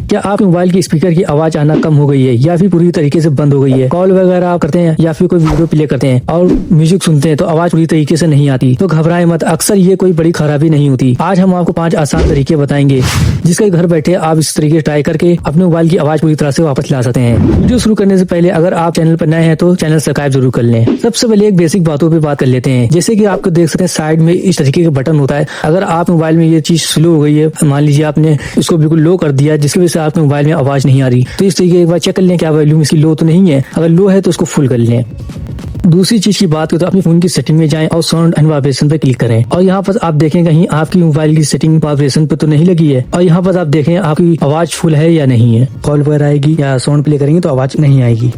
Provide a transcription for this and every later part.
क्या आपके मोबाइल की स्पीकर की आवाज आना कम हो गई है या फिर पूरी तरीके से बंद हो गई है? कॉल वगैरह आप करते हैं या फिर कोई वीडियो प्ले करते हैं और म्यूजिक सुनते हैं तो आवाज पूरी तरीके से नहीं आती, तो घबराएं मत, अक्सर ये कोई बड़ी खराबी नहीं होती। आज हम आपको 5 आसान तरीके बताएंगे जिसके घर बैठे आप इस तरीके ट्राई करके अपने मोबाइल की आवाज पूरी तरह से वापस ला सकते हैं। वीडियो शुरू करने से पहले अगर आप चैनल पर नए हैं तो चैनल सब्सक्राइब जरूर कर लें। सबसे पहले एक बेसिक बातों पे बात कर लेते हैं। जैसे कि आपको देख सकते हैं साइड में इस तरीके का बटन होता है। अगर आप मोबाइल में ये चीज स्लो हो गई है, मान लीजिए आपने इसको बिल्कुल लो कर दिया जिसकी वजह से आपके मोबाइल में आवाज नहीं आ रही, तो इस तरीके एक बार चेक कर लें क्या वैल्यूम इसकी लो तो नहीं है। अगर लो है तो उसको फुल कर लें। दूसरी चीज की बात करें तो अपने फोन की सेटिंग में जाएं और साउंड एंड वाइब्रेशन पे क्लिक करें और यहाँ पर आप देखें कहीं आपकी मोबाइल की सेटिंग वाइब्रेशन पे तो नहीं लगी है और यहाँ पर आप देखें आपकी आवाज फुल है या नहीं है। कॉल वगैरह आएगी या साउंड प्ले करेंगे तो आवाज नहीं आएगी,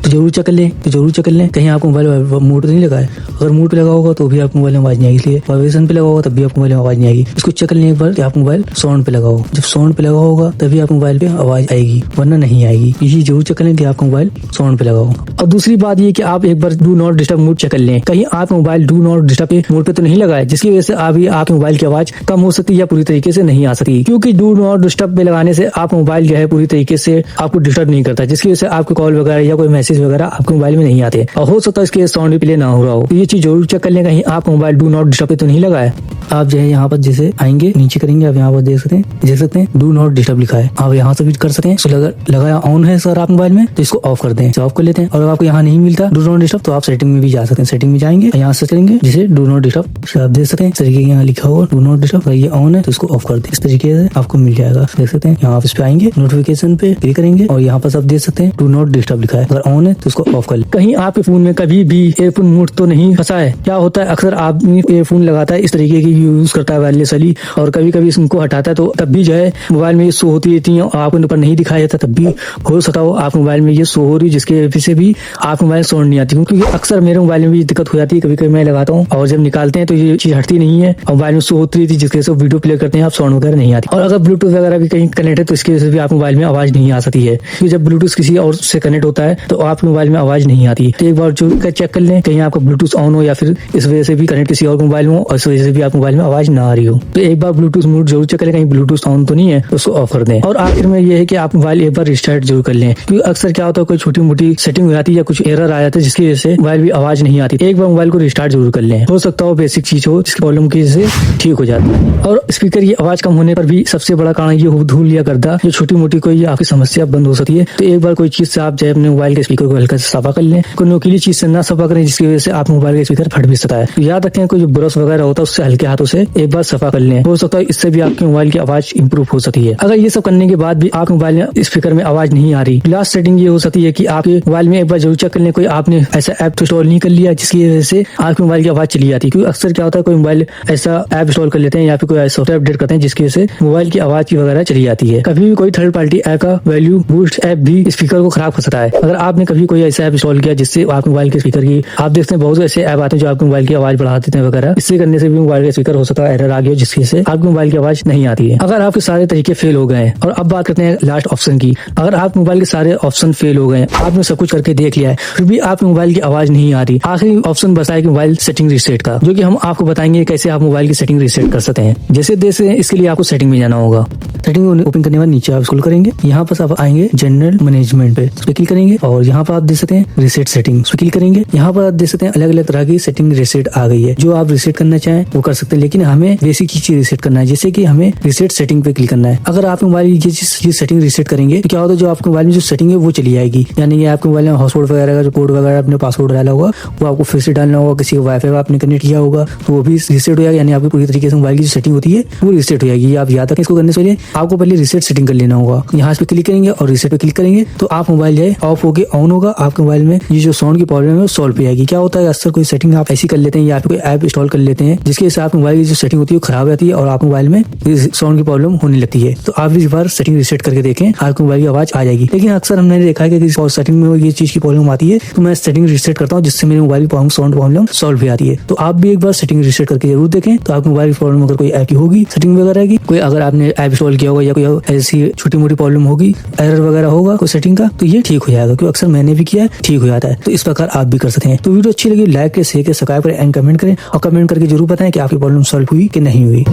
तो जरूर चेक कर लें कहीं आपको मोबाइल मोड तो नहीं लगा है। अगर मोड पे लगा होगा तो भी आपको मोबाइल में आवाज नहीं आएगी, इसलिए वाइब्रेशन पे लगा होगा तब भी आपको मोबाइल में आवाज नहीं आएगी। इसको चेक कर लें एक बार कि आप मोबाइल साउंड पे लगा हो। जब साउंड पे लगा होगा तभी आप मोबाइल पे आवाज आएगी, वरना नहीं आएगी। यही जरूर चेक कर लें कि आपका मोबाइल साउंड पे लगा हो। और दूसरी बात ये कि आप एक बार do not disturb mode check कर लें, कहीं आप mobile do not disturb mode पे तो नहीं लगा है जिसकी वजह से अभी आपके मोबाइल की आवाज कम हो सकती है या पूरी तरीके से नहीं आ सकती, क्योंकि डू नॉट डिस्टर्ब पे लगाने से आप मोबाइल जो है पूरी तरीके से आपको डिस्टर्ब नहीं करता, जिसकी वजह से आपको कॉल वगैरह या कोई मैसेज वगैरह आपके मोबाइल में नहीं आते और हो सकता है इसके साउंड भी प्ले ना हो रहा हो। तो ये चीज जरूर चेक कर लें कहीं आप मोबाइल डू नॉट डिस्टर्ब पे तो नहीं लगा है। आप जो है यहाँ पर जैसे आएंगे नीचे करेंगे, आप यहाँ पर देख सकते हैं डू नॉट डिस्टर्ब लिखा है, आप यहाँ से भी कर सकते हैं। तो लगाया ऑन है सर आप मोबाइल में तो इसको ऑफ कर दें, ऑफ कर लेते हैं। और अगर आपको यहाँ नहीं मिलता डू नॉट डिस्टर्ब तो आप सेटिंग में भी जा सकते हैं। सेटिंग में जाएंगे यहाँ से करेंगे जैसे डू नॉट डिस्टर्ब, आप देख सकते हैं इस तरीके यहाँ लिखा होगा डू नॉट डिस्टर्ब, ये ऑन है तो इसको ऑफ कर दें। इस तरीके से आपको मिल जाएगा, देख सकते हैं। यहाँ आप इस पे आएंगे नोटिफिकेशन पे क्लिक करेंगे और यहाँ पर आप देख सकते हैं डू नॉट डिस्टर्ब लिखा है, अगर ऑन है तो इसको ऑफ कर लें। कहीं आपके फोन में कभी भी एयरफोन मोड तो नहीं फंसा है? क्या होता है अक्सर आदमी एयरफोन लगाता है इस तरीके की यूज करता है वायरलेसली और कभी कभी इसको हटाता है तो तब भी जो है मोबाइल में ये शो होती रहती है और आपको ऊपर नहीं दिखाया जाता, तब भी हो सकता हो आप मोबाइल में ये शो हो रही है जिसकी वजह से भी आप मोबाइल साउंड नहीं आती। क्योंकि अक्सर मेरे मोबाइल में भी दिक्कत हो जाती है, कभी कभी मैं लगाता हूँ और जब निकालते हैं तो ये चीज हटती नहीं है और मोबाइल में शो होती रहती है जिसकी वजह से वीडियो प्ले करते हैं आप साउंड वगैरह नहीं आती। और अगर ब्लूटूथ वगैरह भी कहीं कनेक्ट है तो इसकी वजह से भी आप मोबाइल में आवाज नहीं आ सकती है, क्योंकि जब ब्लूटूथ किसी और से कनेक्ट होता है तो आपके मोबाइल में आवाज नहीं आती। तो एक बार जो चेक कर लें कहीं आपका ब्लूटूथ ऑन हो या फिर इस वजह से भी कनेक्ट किसी और मोबाइल में और इस वजह से भी आप मोबाइल में आवाज ना आ रही हो। तो एक बार ब्लूटूथ मोड जरूर चेक करें कहीं ब्लूटूथ ऑन तो नहीं है, उसको ऑफ कर दें। और आखिर में ये है कि आप मोबाइल एक बार रिस्टार्ट जरूर कर लें, क्योंकि अक्सर क्या होता है कोई छोटी मोटी सेटिंग हो जाती है या कुछ एरर आ जाता है जिसकी वजह से मोबाइल भी आवाज नहीं आती। एक बार मोबाइल को रिस्टार्ट जरूर कर लें, हो सकता हो बेसिक चीज हो जिसकी प्रॉब्लम की वजह से ठीक हो जाती है। और स्पीकर की आवाज कम होने पर भी सबसे बड़ा कारण ये हो धूल या गर्दा, जो छोटी मोटी कोई आपकी समस्या बंद हो सकती है। तो एक बार कोई चीज से आप जो अपने मोबाइल के स्पीकर को हल्का से सफा कर लें, कोई नोकीली चीज से ना सफा करें जिसकी वजह से आप मोबाइल का स्पीकर फट भी सकता है। तो याद रखें कोई जो ब्रश वगैरह होता है उससे हल्के हाथों से एक बार सफा कर लें, हो सकता है इससे भी आपके मोबाइल की आवाज इंप्रूव हो सकती है। अगर ये सब करने के बाद भी आपके मोबाइल में स्पीकर में आवाज नहीं आ रही, लास्ट सेटिंग ये हो सकती है कि आपके मोबाइल में एक बार जरूर चेक कर लें कोई आपने ऐसा ऐप इंस्टॉल नहीं कर लिया जिसकी वजह से आपके मोबाइल की आवाज चली जाती है। क्योंकि अक्सर क्या होता है कोई मोबाइल ऐसा ऐप इंस्टॉल कर लेते हैं या फिर कोई सॉफ्टवेयर अपडेट करते हैं जिसकी वजह से मोबाइल की आवाज की वगैरह चली जाती है। कभी भी कोई थर्ड पार्टी ऐप का वैल्यू बूस्ट ऐप भी स्पीकर को खराब कर सकता है। अगर आपने कभी कोई ऐसा ऐप इंस्टॉल किया जिससे आपके मोबाइल के स्पीकर की, आप देखते हैं बहुत ऐसे ऐप आते हैं जो आपके मोबाइल की आवाज बढ़ा देते हैं वगैरह, इससे करने से भी मोबाइल का स्पीकर हो सकता है एरर आ गया जिसकी वजह से आपके मोबाइल की आवाज नहीं आती है। अगर आपके सारे तरीके फेल हो गए और अब बात करते हैं लास्ट ऑप्शन की, अगर आप मोबाइल के सारे ऑप्शन फेल हो गए, आपने सब कुछ करके देख लिया है फिर भी आपके मोबाइल की आवाज नहीं आ रही, आखिरी ऑप्शन बचा है कि मोबाइल सेटिंग रीसेट का, जो कि हम आपको बताएंगे कैसे आप मोबाइल की सेटिंग रीसेट कर सकते हैं। जैसे इसके लिए आपको सेटिंग में जाना होगा। सेटिंग ओपन करने के बाद नीचे आप स्क्रॉल करेंगे, यहाँ पर आप आएंगे जनरल मैनेजमेंट पे, उस पर क्लिक करेंगे और यहाँ पर आप देख सकते हैं रीसेट सेटिंग, उस पर क्लिक करेंगे। यहाँ पर आप देख सकते हैं अलग अलग तरह की सेटिंग रीसेट आ गई है, जो आप रीसेट करना चाहें वो कर सकते हैं, लेकिन हमें बेसिक चीज रीसेट करना है, जैसे कि हमें रीसेट सेटिंग पे क्लिक करना है। अगर आप मोबाइल की सेटिंग रीसेट करेंगे तो क्या होता है जो आपके मोबाइल में जो सेटिंग है वो चली जाएगी, यानी कि आपके मोबाइल में हॉटस्पॉट वगैरह का जो कोड वगैरह अपने पासवर्ड डाला होगा वो आपको फिर से डालना होगा, किसी वाईफाई आपने कनेक्ट किया होगा तो वो भी रीसेट हो जाएगा, यानी आपकी पूरी तरीके से मोबाइल की जो सेटिंग होती है वो रीसेट हो जाएगी। आप याद रखें इसको करने से पहले आपको पहले रीसेट सेटिंग कर लेना होगा। यहाँ पे क्लिक करेंगे और रीसेट पे क्लिक करेंगे तो आप मोबाइल जाए ऑफ होके ऑन होगा, आपके मोबाइल में ये जो साउंड की प्रॉब्लम है वो सॉल्व हो जाएगी। क्या होता है अक्सर कोई सेटिंग आप ऐसी कर लेते हैं या फिर कोई ऐप इंस्टॉल कर लेते हैं जिसके साथ मोबाइल की जो सेटिंग होती है वो खराब रहती है और आप मोबाइल में साउंड की प्रॉब्लम होने लगती है। तो आप इस बार सेटिंग रीसेट करके देखें, आपके मोबाइल की आवाज आ जाएगी। लेकिन अक्सर हमने देखा है कि सेटिंग में ये चीज की प्रॉब्लम आती है तो मैं सेटिंग रीसेट करता हूँ जिससे मेरे मोबाइल की साउंड प्रॉब्लम सॉल्व हो जाती है। तो आप भी एक बार सेटिंग रीसेट करके जरूर देखें, तो आपके मोबाइल की प्रॉब्लम अगर कोई ऐप की होगी सेटिंग वगैरह की, कोई अगर आपने ऐप इंस्टॉल किया होगा या कोई ऐसी छोटी मोटी प्रॉब्लम होगी, एरर वगैरह होगा कोई सेटिंग का, तो ये ठीक हो जाएगा, क्योंकि अक्सर मैंने भी किया है, ठीक हो जाता है। तो इस प्रकार आप भी कर सकते हैं। तो वीडियो अच्छी लगी लाइक करें, शेयर करें, सब्सक्राइब करें एंड कमेंट करें और कमेंट करके जरूर बताएं कि आपकी प्रॉब्लम सॉल्व हुई कि नहीं हुई।